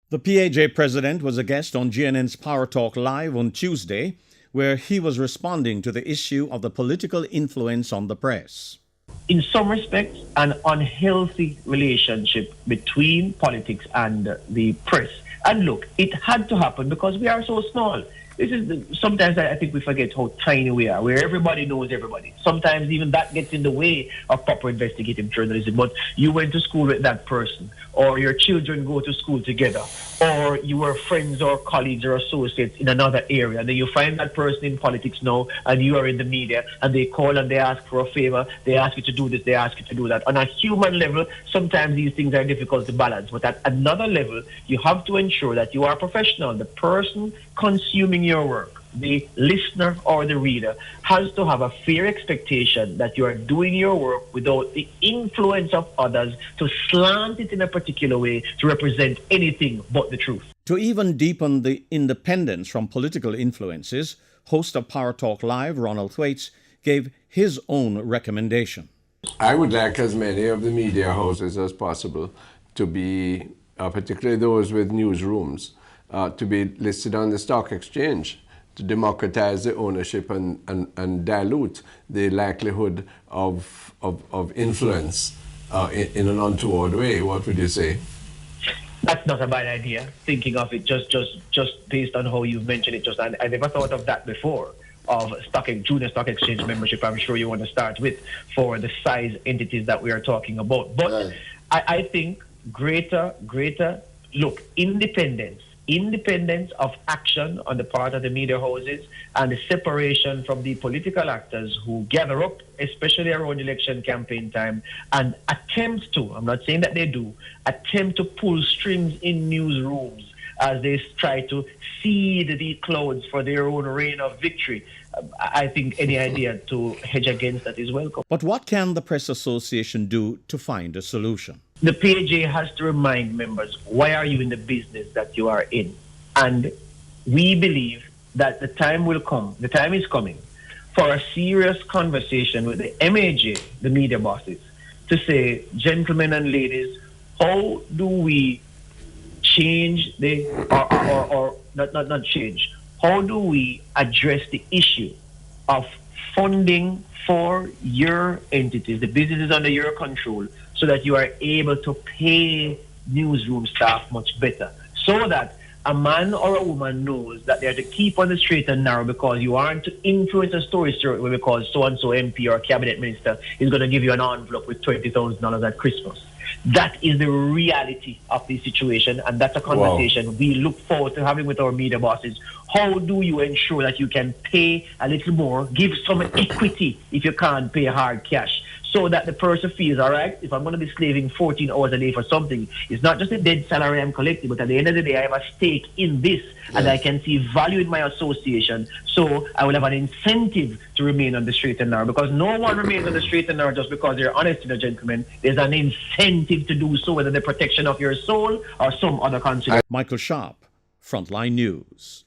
The PAJ president was a guest on GNN's Power Talk Live on Tuesday, where he was responding to the issue of the political influence on the press. In some respects, an unhealthy relationship between politics and the press. And look, it had to happen because we are so small. Sometimes I think we forget how tiny we are, where everybody knows everybody. Sometimes even that gets in the way of proper investigative journalism. But you went to school with that person, or your children go to school together, or you were friends or colleagues or associates in another area. And then you find that person in politics now, and you are in the media, and they call and they ask for a favor. They ask you to do this, they ask you to do that. On a human level, sometimes these things are difficult to balance. But at another level, you have to ensure that you are professional. The person consuming your work, the listener or the reader, has to have a fair expectation that you are doing your work without the influence of others to slant it in a particular way to represent anything but the truth. To even deepen the independence from political influences, host of Power Talk Live, Ronald Thwaites, gave his own recommendation. I would like as many of the media houses as possible to be, particularly those with newsrooms, to be listed on the stock exchange, to democratize the ownership and dilute the likelihood of influence in an untoward way. What would you say? That's not a bad idea. Thinking of it just based on how you've mentioned it, I never thought of that before. Of junior stock exchange membership, I'm sure you want to start with for the size entities that we are talking about. But right. I think greater look, independence of action on the part of the media houses and the separation from the political actors who gather up, especially around election campaign time, and attempt to, I'm not saying that they do, attempt to pull strings in newsrooms as they try to seed the clouds for their own reign of victory. I think any idea to hedge against that is welcome. But what can the Press Association do to find a solution? The PAJ has to remind members, why are you in the business that you are in? And we believe that the time is coming for a serious conversation with the MAJ, the media bosses, to say, gentlemen and ladies, how do we change not change, how do we address the issue of funding for your entities, the businesses under your control, so that you are able to pay newsroom staff much better, so that a man or a woman knows that they are to keep on the straight and narrow because you aren't to influence a story because so-and-so MP or cabinet minister is going to give you an envelope with $20,000 at Christmas. That is the reality of the situation, and that's a conversation we look forward to having with our media bosses. How do you ensure that you can pay a little more, give some equity if you can't pay hard cash, so that the person feels, all right, if I'm going to be slaving 14 hours a day for something, it's not just a dead salary I'm collecting, but at the end of the day, I have a stake in this, and I can see value in my association, so I will have an incentive to remain on the straight and narrow, because no one remains on the straight and narrow just because they're honest, gentlemen. There's an incentive to do so, whether the protection of your soul or some other consideration. Michael Sharp, Frontline News.